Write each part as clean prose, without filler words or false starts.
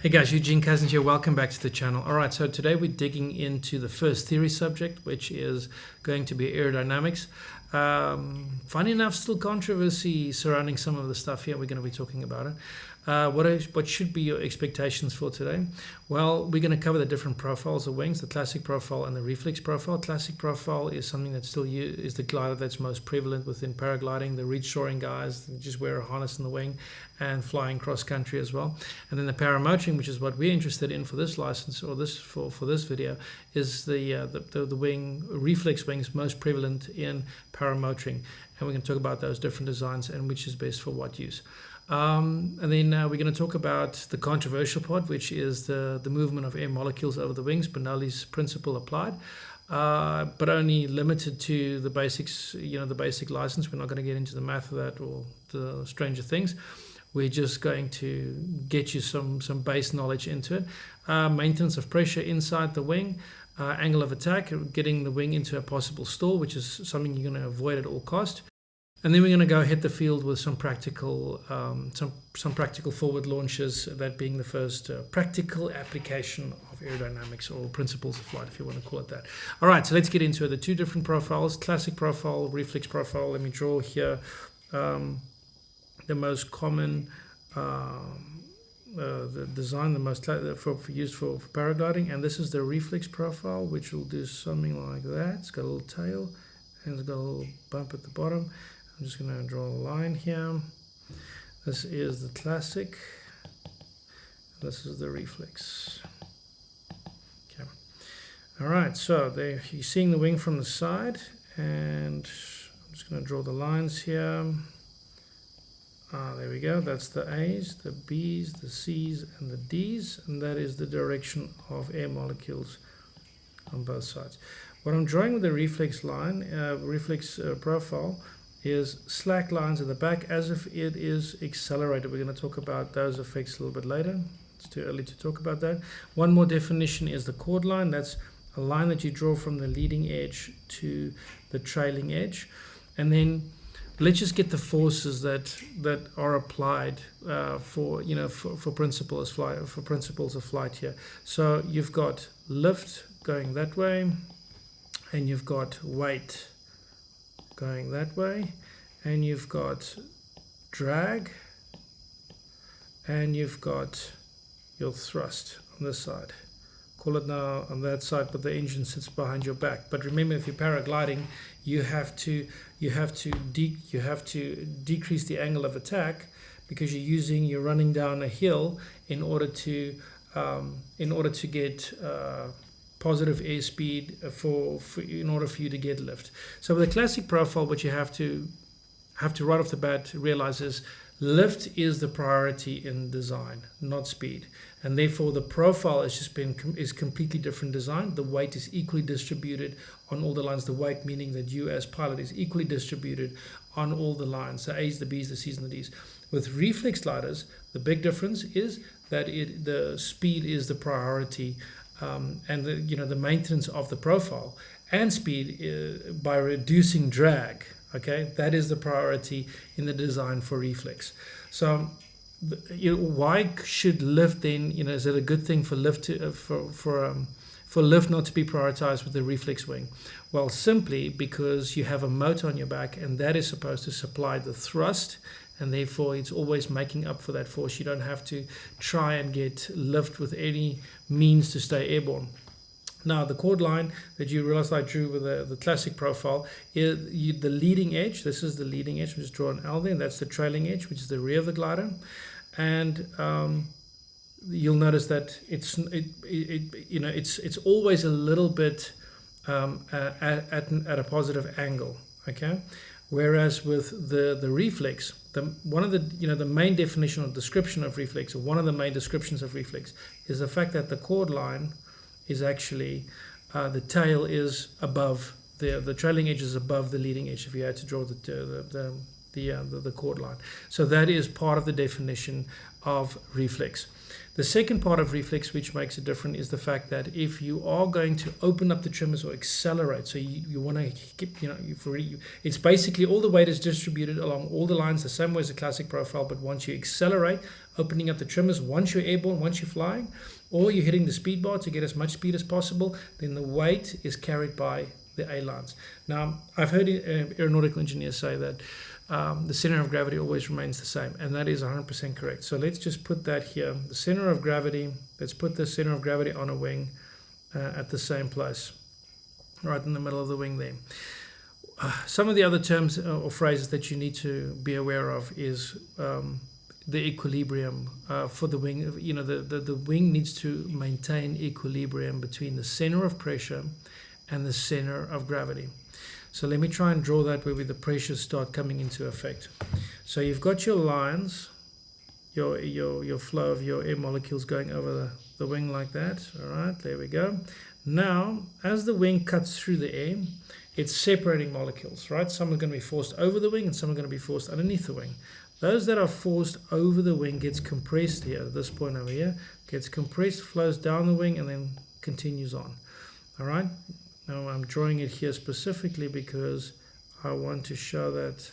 Hey guys, Eugene Cousins here. Welcome back to the channel. Alright, so today we're digging into the first theory subject, which is going to be aerodynamics. Funny enough, still controversy surrounding some of the stuff here. We're going to be talking about it. What should be your expectations for today? Well, we're going to cover the different profiles of wings, the classic profile and the reflex profile. Classic profile is something that still is the glider that's most prevalent within paragliding. The reach soaring guys just wear a harness in the wing and flying cross country as well. And then the paramotoring, which is what we're interested in for this license or this for this video, is the wing reflex wings most prevalent in paramotoring. And we're going to talk about those different designs and which is best for what use. And then we're going to talk about the controversial part, which is the movement of air molecules over the wings, Bernoulli's principle applied, but only limited to the basics, the basic license. We're not going to get into the math of that or the stranger things. We're just going to get you some base knowledge into it. Maintenance of pressure inside the wing, angle of attack, getting the wing into a possible stall, which is something you're going to avoid at all cost. And then we're going to go hit the field with some practical forward launches, that being the first practical application of aerodynamics or principles of flight, if you want to call it that. All right, so let's get into it. The two different profiles, classic profile, reflex profile. Let me draw here the most common the design, the most used for paragliding, and this is the reflex profile, which will do something like that. It's got a little tail and it's got a little bump at the bottom. I'm just going to draw a line here. This is the classic. This is the reflex. Okay. All right, so there you're seeing the wing from the side, and I'm just going to draw the lines here. There we go. That's the A's, the B's, the C's, and the D's, and that is the direction of air molecules on both sides. What I'm drawing with the reflex line, profile, is slack lines at the back as if it is accelerated. We're going to talk about those effects a little bit later. It's too early to talk about that. One more definition is the chord line. That's a line that you draw from the leading edge to the trailing edge. And then let's just get the forces that are applied for principles of flight here. So you've got lift going that way, and you've got weight going that way, and you've got drag, and you've got your thrust on this side. Call it now on that side, but the engine sits behind your back. But remember, if you're paragliding, you have to decrease the angle of attack, because you're running down a hill in order to get positive airspeed in order for you to get lift. So with the classic profile, what you have to right off the bat realize is lift is the priority in design, not speed, and therefore the profile is completely different design. The weight is equally distributed on all the lines. The weight meaning that you as pilot is equally distributed on all the lines, the A's, the B's, the C's, and the D's. With reflex gliders, the big difference is that the speed is the priority. And the maintenance of the profile and speed by reducing drag, okay, that is the priority in the design for reflex. So why should lift then, is it a good thing for lift for lift not to be prioritized with the reflex wing? Well, simply because you have a motor on your back, and that is supposed to supply the thrust, and therefore it's always making up for that force. You don't have to try and get lift with any means to stay airborne. Now, the chord line that you realize I drew with the classic profile is the leading edge. This is the leading edge. We just draw an L there, and that's the trailing edge, which is the rear of the glider. And you'll notice that it's always a little bit at a positive angle, okay? Whereas with the reflex, one of the main definition or description of reflex, or one of the main descriptions of reflex, is the fact that the chord line is actually the tail is above the trailing edge is above the leading edge. If you had to draw the chord line, so that is part of the definition of reflex. The second part of reflex, which makes it different, is the fact that if you are going to open up the trimmers or accelerate, so you want to keep, it's basically all the weight is distributed along all the lines the same way as a classic profile, but once you accelerate, opening up the trimmers, once you're airborne, once you're flying, or you're hitting the speed bar to get as much speed as possible, then the weight is carried by the A-lines. Now, I've heard aeronautical engineers say that the center of gravity always remains the same, and that is 100% correct. So let's just put that here. The center of gravity, let's put the center of gravity on a wing at the same place, right in the middle of the wing there. Some of the other terms or phrases that you need to be aware of is the equilibrium for the wing. The wing needs to maintain equilibrium between the center of pressure and the center of gravity. So let me try and draw that where the pressures start coming into effect. So you've got your lines, your flow of your air molecules going over the wing like that. All right, there we go. Now, as the wing cuts through the air, it's separating molecules, right? Some are going to be forced over the wing and some are going to be forced underneath the wing. Those that are forced over the wing gets compressed here, at this point over here, gets compressed, flows down the wing, and then continues on. All right? Now I'm drawing it here specifically because I want to show that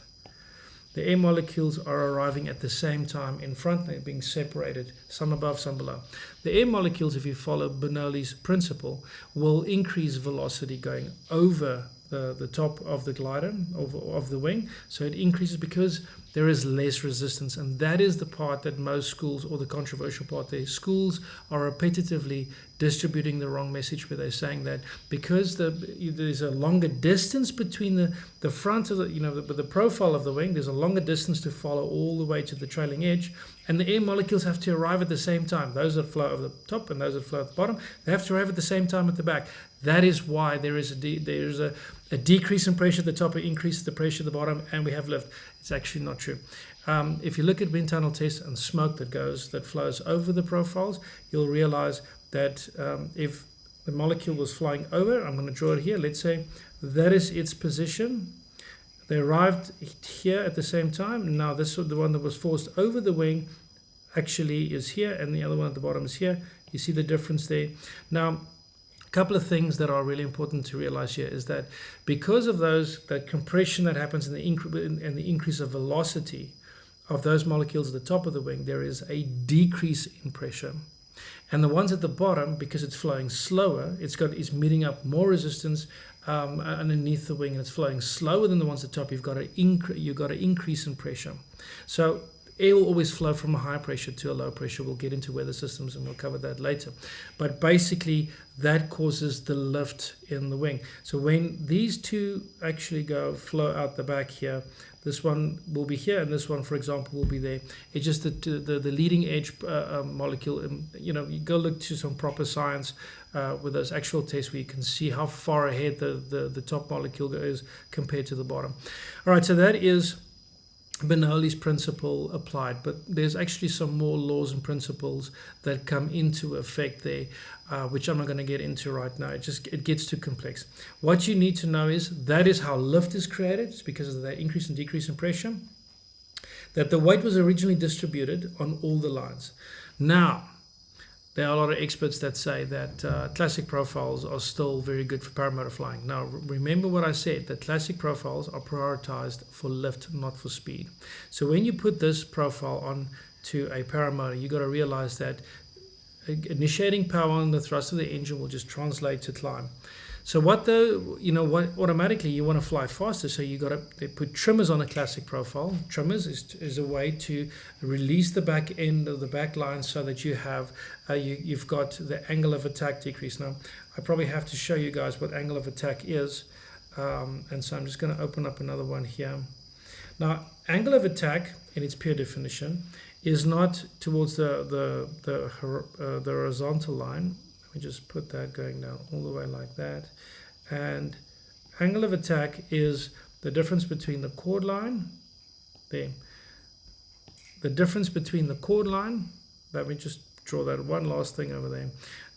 the air molecules are arriving at the same time in front, they're being separated, some above, some below. The air molecules, if you follow Bernoulli's principle, will increase velocity going over the top of the glider, of the wing. So it increases because there is less resistance, and that is the part that most schools, or the controversial part there, schools are repetitively distributing the wrong message, where they're saying that because there's a longer distance between the front of the profile of the wing, there's a longer distance to follow all the way to the trailing edge, and the air molecules have to arrive at the same time. Those that flow over the top and those that flow at the bottom, they have to arrive at the same time at the back. That is why there is a decrease in pressure at the top, it increases the pressure at the bottom, and we have lift. It's actually not true. If you look at wind tunnel tests and smoke that flows over the profiles, you'll realize that if the molecule was flying over, I'm going to draw it here, let's say that is its position. They arrived here at the same time. Now this the one that was forced over the wing actually is here, and the other one at the bottom is here. You see the difference there. Now, a couple of things that are really important to realize here is that because of that compression that happens in the increase of velocity of those molecules at the top of the wing, there is a decrease in pressure. And the ones at the bottom, because it's flowing slower, it's meeting up more resistance underneath the wing, and it's flowing slower than the ones at the top. You've got an increase in pressure. So air will always flow from a high pressure to a low pressure. We'll get into weather systems and we'll cover that later. But basically, that causes the lift in the wing. So when these two actually flow out the back here, this one will be here, and this one, for example, will be there. It's just that the leading edge molecule, you go look to some proper science with those actual tests where you can see how far ahead the top molecule goes compared to the bottom. All right, so that is Bernoulli's principle applied, but there's actually some more laws and principles that come into effect there, which I'm not going to get into right now. It gets too complex. What you need to know is that is how lift is created. It's because of the increase and decrease in pressure, that the weight was originally distributed on all the lines. Now, there are a lot of experts that say that classic profiles are still very good for paramotor flying. Now, remember what I said, that classic profiles are prioritized for lift, not for speed. So when you put this profile on to a paramotor, you got to realize that initiating power on the thrust of the engine will just translate to climb. So automatically you want to fly faster, so they put trimmers on a classic profile. Trimmers is a way to release the back end of the back line so that you've got the angle of attack decrease. Now, I probably have to show you guys what angle of attack is, and so I'm just going to open up another one here. Now, angle of attack in its pure definition is not towards the horizontal line. Let me just put that going down all the way like that. And angle of attack is the difference between the chord line, there. The difference between the chord line, let me just draw that one last thing over there,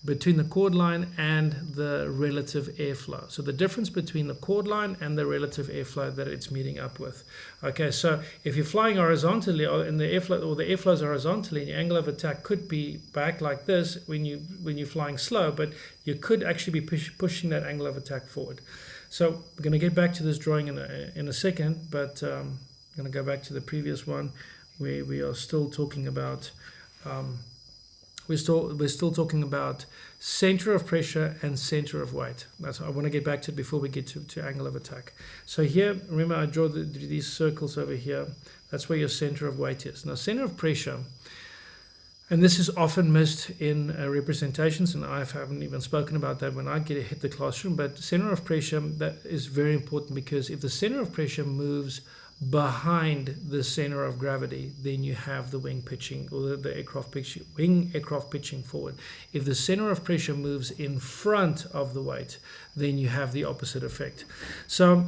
between the chord line and the relative airflow. So the difference between the chord line and the relative airflow that it's meeting up with. Okay, so if you're flying horizontally, or in the airflow, or the airflows horizontally, and your angle of attack could be back like this when you're flying slow, but you could actually be pushing that angle of attack forward. So we're going to get back to this drawing in a second, but I'm going to go back to the previous one where we are still talking about we're still talking about center of pressure and center of weight. That's, I want to get back to it before we get to angle of attack. So here, remember I draw these circles over here. That's where your center of weight is. Now, center of pressure, and this is often missed in representations, and I haven't even spoken about that when I hit the classroom, but center of pressure, that is very important, because if the center of pressure moves behind the center of gravity, then you have the wing pitching, or the aircraft pitching, wing aircraft pitching forward. If the center of pressure moves in front of the weight, then you have the opposite effect. So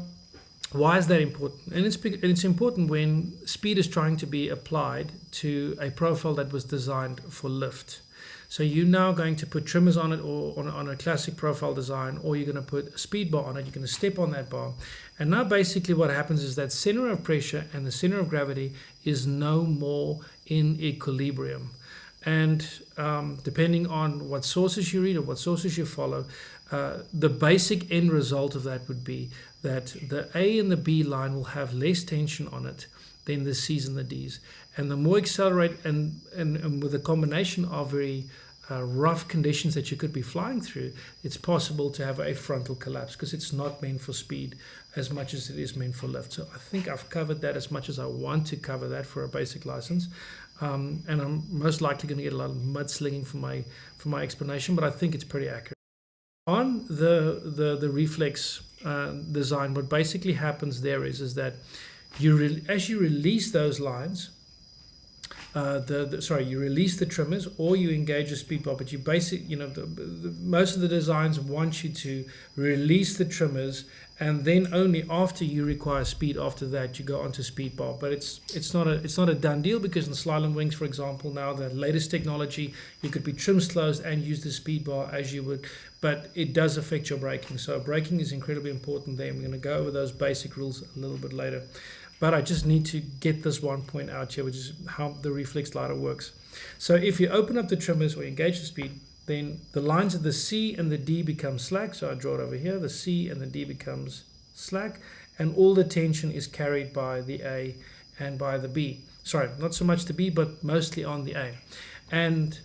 why is that important? And it's important when speed is trying to be applied to a profile that was designed for lift. So you're now going to put trimmers on it, or on a classic profile design, or you're going to put a speed bar on it. You're going to step on that bar. And now basically what happens is that center of pressure and the center of gravity is no more in equilibrium. And depending on what sources you read or what sources you follow, the basic end result of that would be that the A and the B line will have less tension on it than the C's and the D's. And the more accelerate, and with a combination of very rough conditions that you could be flying through, it's possible to have a frontal collapse, because it's not meant for speed as much as it is meant for lift. So I think I've covered that as much as I want to cover that for a basic license. And I'm most likely going to get a lot of mudslinging for my explanation, but I think it's pretty accurate. On the reflex design, what basically happens there is that as you release those lines, you release the trimmers, or you engage a speed bar, but you most of the designs want you to release the trimmers, and then only after you require speed, after that you go onto speed bar. But it's not a done deal, because in slalom wings, for example, now the latest technology, you could be trim slows and use the speed bar as you would, but it does affect your braking. So braking is incredibly important there. We're going to go over those basic rules a little bit later. But I just need to get this one point out here, which is how the reflex glider works. So if you open up the trimmers or engage the speed, then the lines of the C and the D become slack. So I draw it over here. The C and the D becomes slack, and all the tension is carried by the A and by the B. Sorry, not so much the B, but mostly on the A. And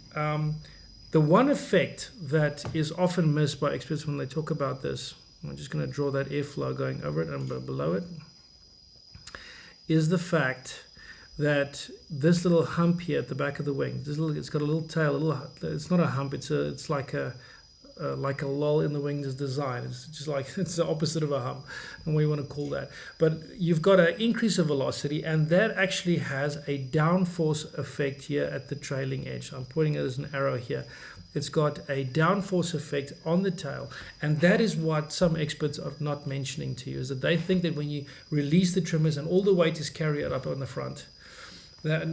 the one effect that is often missed by experts when they talk about this, I'm just going to draw that airflow going over it and below it, is the fact that this little hump here at the back of the wing, it's got a little tail, it's not a hump, it's like a lull in the wing's design. It's just like, it's the opposite of a hump, and what you want to call that. But you've got an increase of velocity, and that actually has a downforce effect here at the trailing edge. I'm pointing it as an arrow here. It's got a downforce effect on the tail, and that is what some experts are not mentioning to you, is that they think that when you release the trimmers and all the weight is carried up on the front, that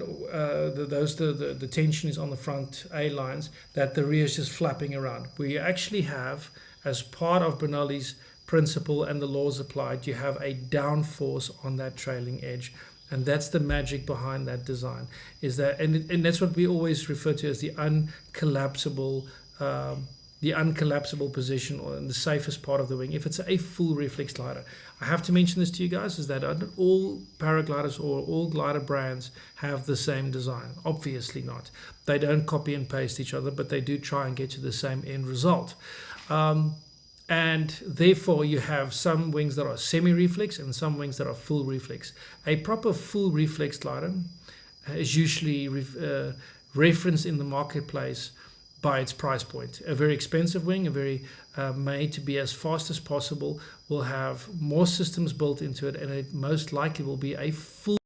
the tension is on the front A lines, that the rear is just flapping around. We actually have, as part of Bernoulli's principle and the laws applied, you have a downforce on that trailing edge. And that's the magic behind that design, is that, and that's what we always refer to as the uncollapsible position, or the safest part of the wing, if it's a full reflex glider. I have to mention this to you guys, is that not all paragliders or all glider brands have the same design. Obviously not. They don't copy and paste each other, but they do try and get to the same end result. And therefore you have some wings that are semi-reflex and some wings that are full reflex. A proper full reflex glider is usually referenced in the marketplace by its price point. A very expensive wing, a very made to be as fast as possible, will have more systems built into it, and it most likely will be a full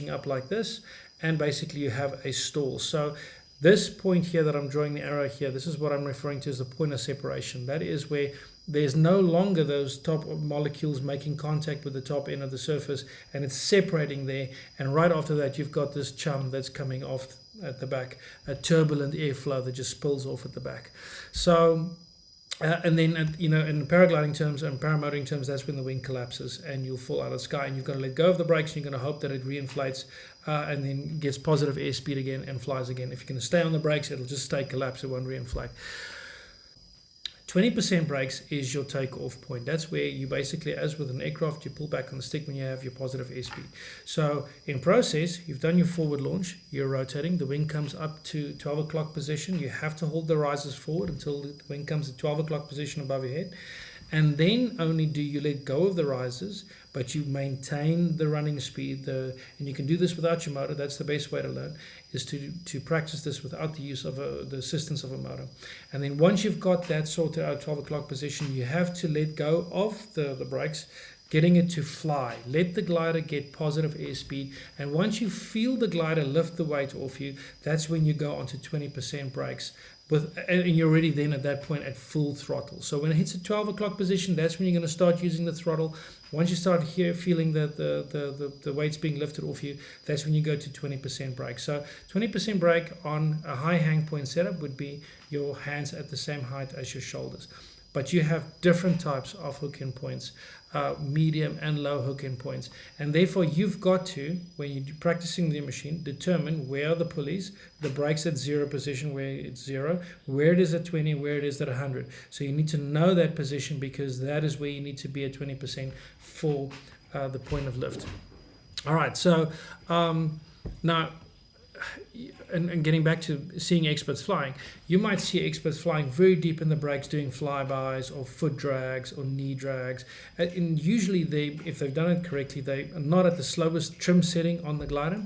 up like this, and basically you have a stall. So this point here that I'm drawing the arrow here, this is what I'm referring to as the point of separation. That is where there's no longer those top molecules making contact with the top end of the surface, and it's separating there. And right after that, you've got this chum that's coming off at the back, a turbulent airflow that just spills off at the back. So and then, you know, in paragliding terms and paramotoring terms, that's when the wing collapses and you'll fall out of the sky, and you've got to let go of the brakes, and you're going to hope that it reinflates and then gets positive airspeed again and flies again. If you're going to stay on the brakes, it'll just stay collapsed, it won't reinflate. 20% brakes is your takeoff point. That's where you basically, as with an aircraft, you pull back on the stick when you have your positive airspeed. So in process, you've done your forward launch, you're rotating, the wing comes up to 12 o'clock position. You have to hold the risers forward until the wing comes to 12 o'clock position above your head. And then only do you let go of the risers, but you maintain the running speed. And you can do this without your motor. That's the best way to learn, is to practice this without the use of the assistance of a motor. And then once you've got that sorted out, 12 o'clock position, you have to let go of the brakes, getting it to fly. Let the glider get positive airspeed. And once you feel the glider lift the weight off you, that's when you go onto 20% brakes. And you're already then at that point at full throttle. So when it hits a 12 o'clock position, that's when you're going to start using the throttle. Once you start feeling that the weight's being lifted off you, that's when you go to 20% brake. So 20% brake on a high hang point setup would be your hands at the same height as your shoulders. But you have different types of hook-in points, medium and low hook-in points. And therefore, you've got to, when you're practicing the machine, determine where are the pulleys, the brakes at 0 position, where it's 0, where it is at 20, where it is at 100. So you need to know that position, because that is where you need to be at 20% for the point of lift. All right, so now, and getting back to seeing experts flying, you might see experts flying very deep in the brakes, doing flybys or foot drags or knee drags. And usually, if they've done it correctly, they are not at the slowest trim setting on the glider,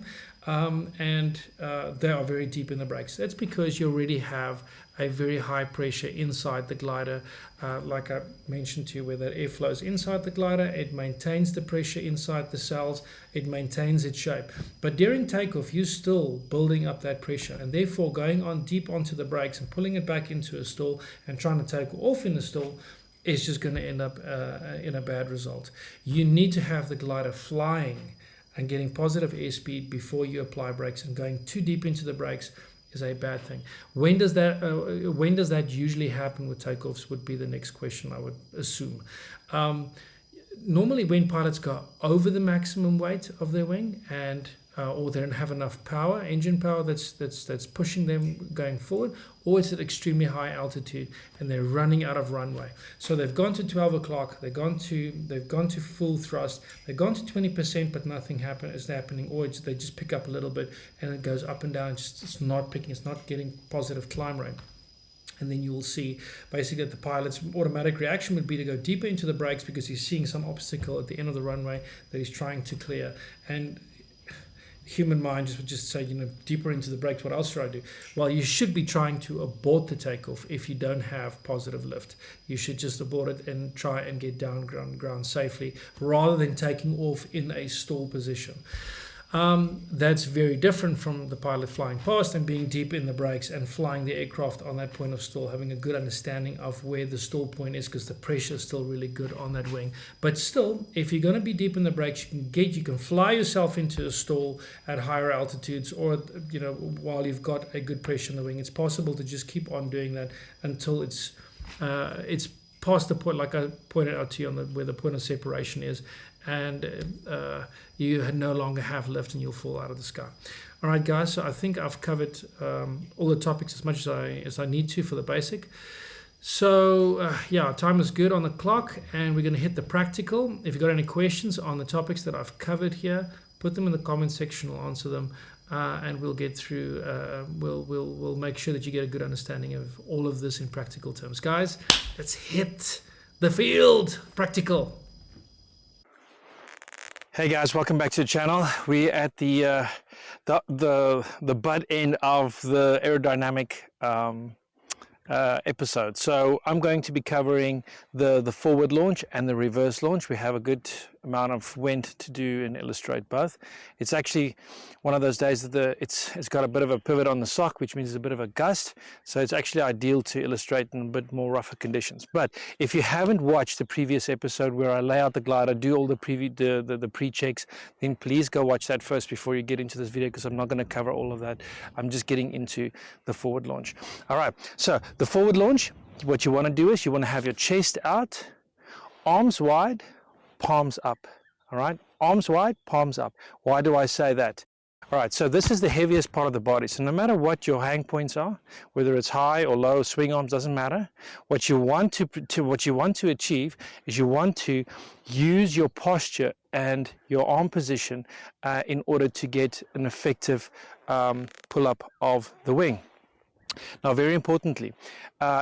and they are very deep in the brakes. That's because you already have a very high pressure inside the glider, like I mentioned to you, where that air flows inside the glider, it maintains the pressure inside the cells, it maintains its shape. But during takeoff, you're still building up that pressure, and therefore going on deep onto the brakes and pulling it back into a stall and trying to take off in the stall is just going to end up in a bad result. You need to have the glider flying and getting positive airspeed before you apply brakes, and going too deep into the brakes is a bad thing. When does that usually happen with takeoffs would be the next question, I would assume. Normally when pilots go over the maximum weight of their wing, and or they don't have enough power, engine power that's pushing them going forward, or it's at extremely high altitude and they're running out of runway. So they've gone to 12 o'clock, they've gone to full thrust, they've gone to 20%, but nothing is happening, or they just pick up a little bit and it goes up and down. It's not getting positive climb rate. And then you will see basically that the pilot's automatic reaction would be to go deeper into the brakes, because he's seeing some obstacle at the end of the runway that he's trying to clear. And human mind would just say, deeper into the brakes, what else should I do? Well, you should be trying to abort the takeoff if you don't have positive lift. You should just abort it and try and get down ground safely, rather than taking off in a stall position. That's very different from the pilot flying past and being deep in the brakes and flying the aircraft on that point of stall, having a good understanding of where the stall point is, because the pressure is still really good on that wing. But still, if you're going to be deep in the brakes, you can fly yourself into a stall at higher altitudes, or while you've got a good pressure in the wing. It's possible to just keep on doing that until it's past the point, like I pointed out to you, where the point of separation is, and you no longer have lift and you'll fall out of the sky. All right, guys, so I think I've covered all the topics as much as I need to for the basic. So time is good on the clock, and we're going to hit the practical. If you've got any questions on the topics that I've covered here, put them in the comment section. We'll answer them, and we'll get through. We'll make sure that you get a good understanding of all of this in practical terms. Guys, let's hit the field. Practical. Hey guys, welcome back to the channel. We're at the butt end of the aerodynamic episode. So I'm going to be covering the forward launch and the reverse launch. We have a good amount of wind to do and illustrate both. It's actually one of those days that it's got a bit of a pivot on the sock, which means there's a bit of a gust, so it's actually ideal to illustrate in a bit more rougher conditions. But if you haven't watched the previous episode where I lay out the glider, do all the pre-checks, then please go watch that first before you get into this video, because I'm not going to cover all of that. I'm just getting into the forward launch. All right, so the forward launch, what you want to do is you want to have your chest out, arms wide, palms up. All right, arms wide, palms up. Why do I say that? All right, so this is the heaviest part of the body. So no matter what your hang points are, whether it's high or low, swing arms, doesn't matter. What you want to achieve is you want to use your posture and your arm position in order to get an effective pull up of the wing. Now, very importantly,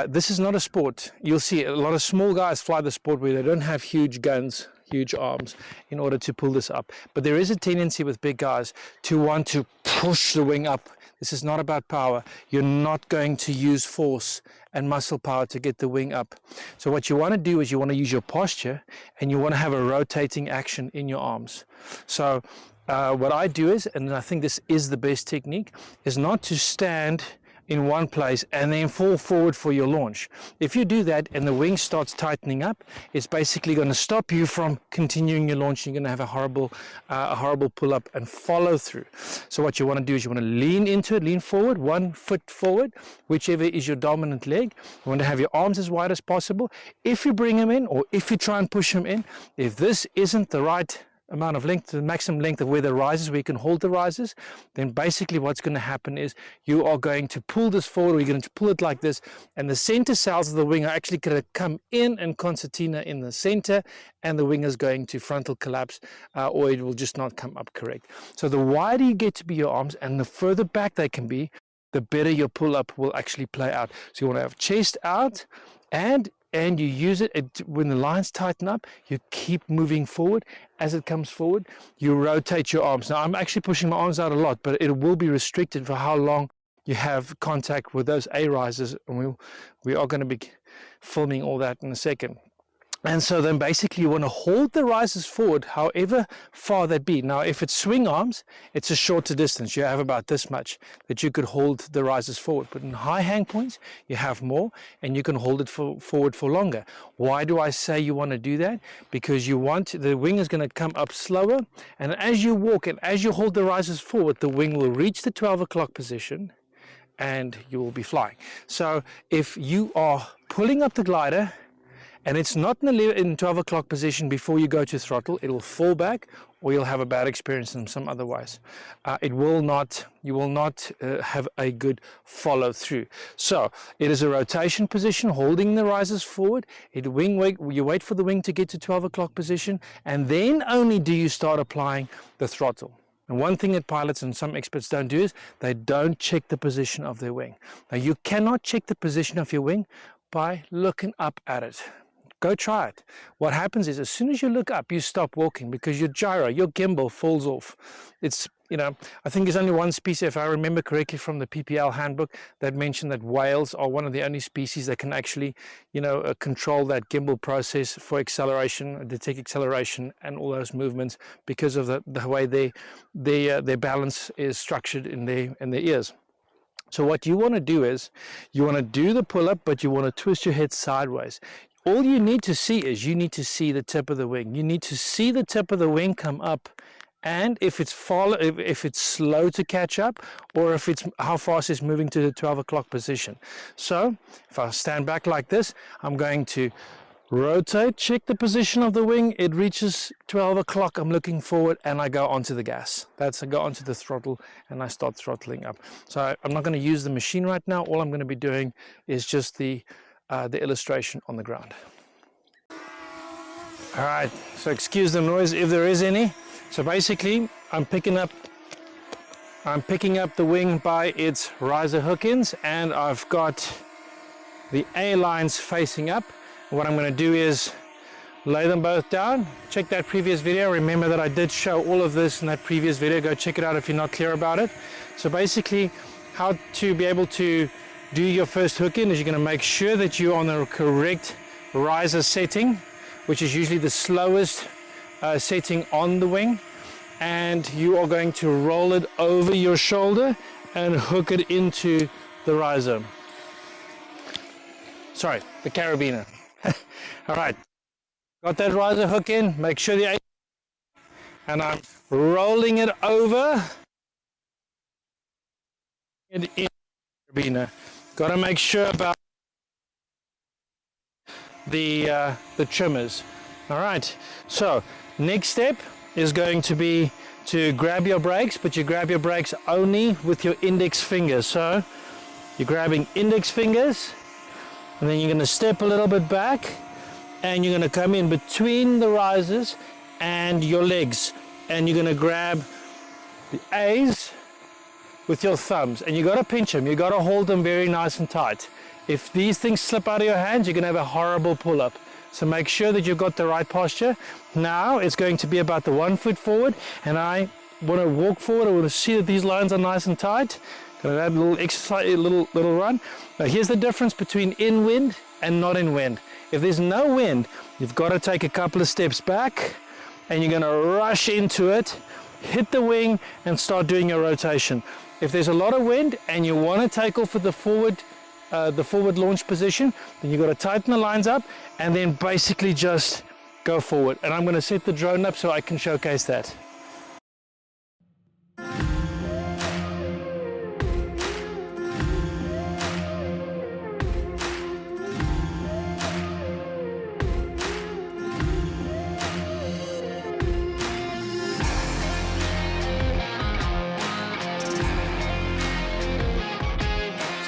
this is not a sport. You'll see a lot of small guys fly the sport where they don't have huge guns, huge arms in order to pull this up. But there is a tendency with big guys to want to push the wing up. This is not about power. You're not going to use force and muscle power to get the wing up. So what you want to do is you want to use your posture, and you want to have a rotating action in your arms. So what I do is, and I think this is the best technique, is not to stand in one place and then fall forward for your launch. If you do that and the wing starts tightening up, it's basically going to stop you from continuing your launch. You're going to have a horrible pull up and follow through. So what you want to do is you want to lean into it, lean forward, 1 foot forward, whichever is your dominant leg. You want to have your arms as wide as possible. If you bring them in, or if you try and push them in, if this isn't the right amount of length, the maximum length of where the rises, where you can hold the rises, then basically what's going to happen is you are going to pull this forward, or you're going to pull it like this, and the center cells of the wing are actually going to come in and concertina in the center, and the wing is going to frontal collapse, or it will just not come up correct. So the wider you get to be your arms and the further back they can be, the better your pull up will actually play out. So you want to have chest out, and you use it when the lines tighten up, you keep moving forward. As it comes forward, you rotate your arms. Now, I'm actually pushing my arms out a lot, but it will be restricted for how long you have contact with those A rises, and we are going to be filming all that in a second. And so then basically you want to hold the rises forward however far that be. Now, if it's swing arms, it's a shorter distance. You have about this much that you could hold the rises forward. But in high hang points, you have more, and you can hold it forward for longer. Why do I say you want to do that? Because the wing is going to come up slower, and as you walk and as you hold the rises forward, the wing will reach the 12 o'clock position and you will be flying. So if you are pulling up the glider, and it's not in 12 o'clock position before you go to throttle, it will fall back, or you'll have a bad experience in some other ways. You will not have a good follow through. So it is a rotation position, holding the rises forward. You wait for the wing to get to 12 o'clock position, and then only do you start applying the throttle. And one thing that pilots and some experts don't do is they don't check the position of their wing. Now, you cannot check the position of your wing by looking up at it. Go try it. What happens is, as soon as you look up, you stop walking, because your gyro, your gimbal falls off. It's, I think there's only one species, if I remember correctly from the PPL handbook, that mentioned that whales are one of the only species that can actually, control that gimbal process for acceleration, detect acceleration and all those movements, because of the way their balance is structured in their ears. So what you want to do is, you want to do the pull-up, but you want to twist your head sideways. All you need to see is, you need to see the tip of the wing. You need to see the tip of the wing come up, and if it's slow to catch up, or if it's how fast it's moving to the 12 o'clock position. So if I stand back like this, I'm going to rotate, check the position of the wing. It reaches 12 o'clock. I'm looking forward, and I go onto the gas. I go onto the throttle, and I start throttling up. So I'm not going to use the machine right now. All I'm going to be doing is just the illustration on the ground. All right, so excuse the noise if there is any. So basically, I'm picking up the wing by its riser hook ends, and I've got the A lines facing up. What I'm going to do is lay them both down. Check that previous video. Remember that I did show all of this in that previous video. Go check it out if you're not clear about it. So basically, how to be able to do your first hook in is, you're going to make sure that you're on the correct riser setting, which is usually the slowest setting on the wing, and you are going to roll it over your shoulder and hook it into the riser. Sorry, the carabiner. All right, got that riser hook in, make sure the, and I'm rolling it over it in the carabiner. Got to make sure about the trimmers. All right, so next step is going to be to grab your brakes, but you grab your brakes only with your index fingers. So you're grabbing index fingers, and then you're going to step a little bit back, and you're going to come in between the risers and your legs, and you're going to grab the A's with your thumbs, and you got to pinch them, you got to hold them very nice and tight. If these things slip out of your hands, you're going to have a horrible pull-up. So make sure that you've got the right posture. Now it's going to be about the 1 foot forward, and I want to walk forward. I want to see that these lines are nice and tight. Going to add a little exercise, a little run. Now here's the difference between in wind and not in wind. If there's no wind, you've got to take a couple of steps back, and you're going to rush into it, hit the wing, and start doing your rotation. If there's a lot of wind and you want to take off with the forward launch position, then you've got to tighten the lines up and then basically just go forward. And I'm going to set the drone up so I can showcase that.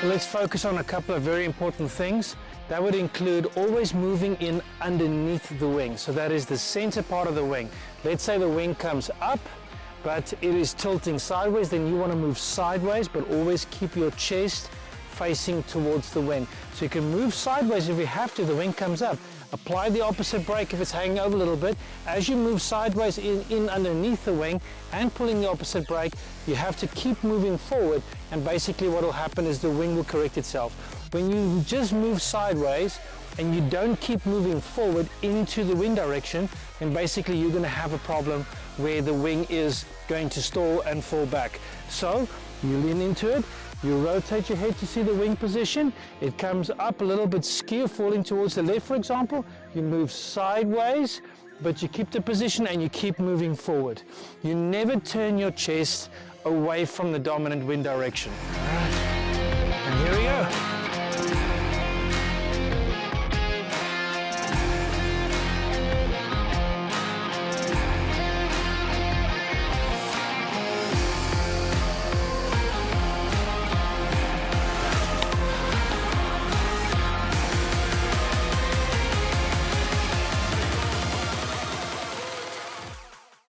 Let's focus on a couple of very important things. That would include always moving in underneath the wing. So that is the center part of the wing. Let's say the wing comes up, but it is tilting sideways, then you want to move sideways, but always keep your chest facing towards the wing. So you can move sideways if you have to, the wing comes up. Apply the opposite brake if it's hanging over a little bit. As you move sideways in underneath the wing and pulling the opposite brake, you have to keep moving forward, and basically what will happen is the wing will correct itself. When you just move sideways and you don't keep moving forward into the wind direction, then basically you're going to have a problem where the wing is going to stall and fall back. So you lean into it, you rotate your head to see the wing position, it comes up a little bit skew, falling towards the left for example, you move sideways, but you keep the position and you keep moving forward. You never turn your chest away from the dominant wind direction.